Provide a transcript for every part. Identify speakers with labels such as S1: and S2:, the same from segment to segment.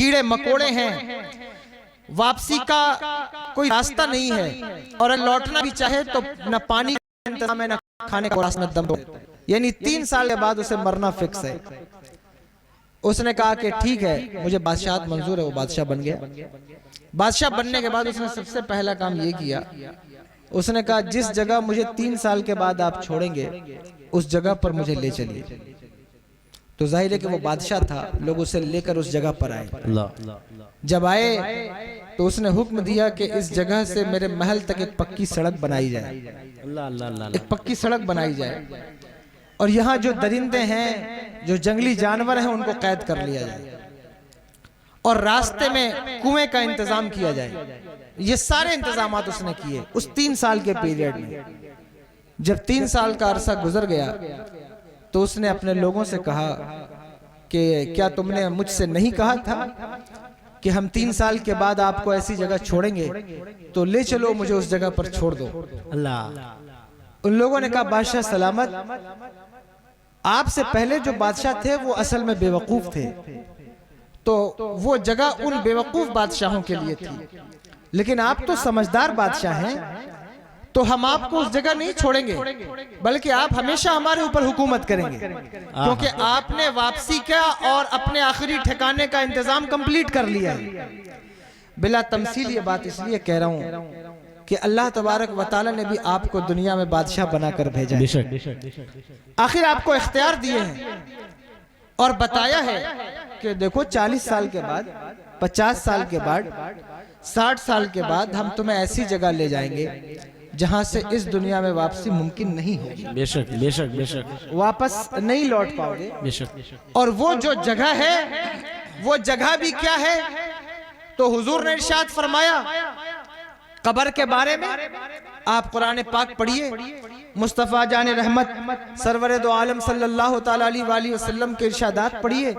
S1: کیڑے مکوڑے ہیں، واپسی کا کوئی راستہ نہیں ہے، اور لوٹنا بھی چاہے تو نہ پانی کا انتظام ہے نہ کھانے کو راستہ دم دو، یعنی 3 سال کے بعد اسے مرنا فکس ہے۔ اس نے کہا کہ ٹھیک ہے مجھے بادشاہت منظور ہے، وہ بادشاہ بن گیا۔ بادشاہ بننے کے بعد اس نے سب سے پہلا کام یہ کیا، اس نے کہا جس جگہ مجھے 3 سال کے بعد آپ چھوڑیں گے اس جگہ پر مجھے لے چلیے۔ تو ظاہر ہے کہ وہ بادشاہ تھا، لوگ اسے لے کر اس جگہ پر آئے۔ جب آئے تو اس نے حکم دیا کہ اس جگہ سے میرے محل تک ایک پکی سڑک بنائی جائے، ایک پکی سڑک بنائی جائے، اور یہاں جو درندے ہیں، جو جنگلی جانور ہیں، ان کو قید کر لیا جائے، اور راستے میں کنویں کا انتظام کیا جائے۔ یہ سارے انتظامات اس نے کیے اس 3 سال کے پیریڈ میں۔ جب 3 سال کا عرصہ گزر گیا تو اس نے اپنے لوگوں سے کہا کہ کیا تم نے مجھ سے نہیں کہا تھا کہ ہم 3 سال کے بعد آپ کو ایسی جگہ چھوڑیں گے، تو لے چلو مجھے اس جگہ پر چھوڑ دو۔ ان لوگوں نے کہا بادشاہ سلامت، آپ سے پہلے جو بادشاہ تھے وہ اصل میں بیوقوف تھے، تو وہ جگہ ان بیوقوف بادشاہوں کے لیے تھی، لیکن آپ تو سمجھدار بادشاہ ہیں، تو ہم آپ کو اس جگہ نہیں چھوڑیں گے، بلکہ آپ ہمیشہ ہمارے اوپر حکومت کریں گے، کیونکہ آپ نے واپسی کا اور اپنے آخری ٹھکانے کا انتظام کمپلیٹ کر لیا ہے۔ بلا تمثیل یہ بات اس لیے کہہ رہا ہوں کہ اللہ تبارک و تعالی نے بھی آپ کو دنیا میں بادشاہ بنا کر بھیجا ہے، آخر آپ کو اختیار دیے ہیں اور بتایا ہے کہ دیکھو 40 سال کے بعد، 50 سال کے بعد، 60 سال کے بعد ہم تمہیں ایسی جگہ لے جائیں گے جہاں سے اس دنیا میں واپسی ممکن نہیں ہوگی،
S2: بے شک بے شک بے شک،
S1: واپس نہیں لوٹ پاؤ گے۔
S2: بے شک۔
S1: اور وہ جو جگہ ہے وہ جگہ بھی کیا ہے؟ تو حضور نے ارشاد فرمایا قبر کے بارے میں، آپ قرآن پاک پڑھیے، مصطفیٰ جان رحمت سرور دو عالم صلی اللہ تعالیٰ علیہ وآلہ وسلم کے ارشادات پڑھیے،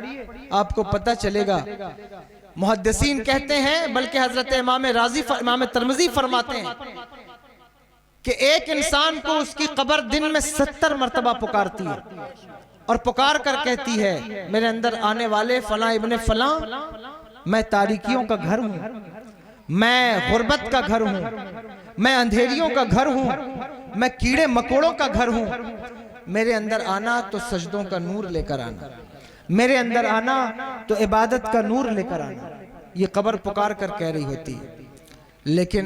S1: آپ کو پتہ چلے گا۔ محدثین کہتے ہیں، بلکہ حضرت امام ترمذی فرماتے ہیں کہ ایک انسان کو اس کی قبر دن میں 70 مرتبہ پکارتی ہے، اور پکار کر کہتی ہے میرے اندر آنے والے فلاں ابن فلاں، میں تاریکیوں کا گھر ہوں، میں غربت کا گھر ہوں، میں اندھیریوں کا گھر ہوں، میں کیڑے مکوڑوں کا گھر ہوں، میرے اندر آنا تو سجدوں کا نور لے کر آنا، میرے اندر آنا تو عبادت کا نور لے کر آنا۔ یہ قبر پکار کر کہہ رہی ہوتی ہے، لیکن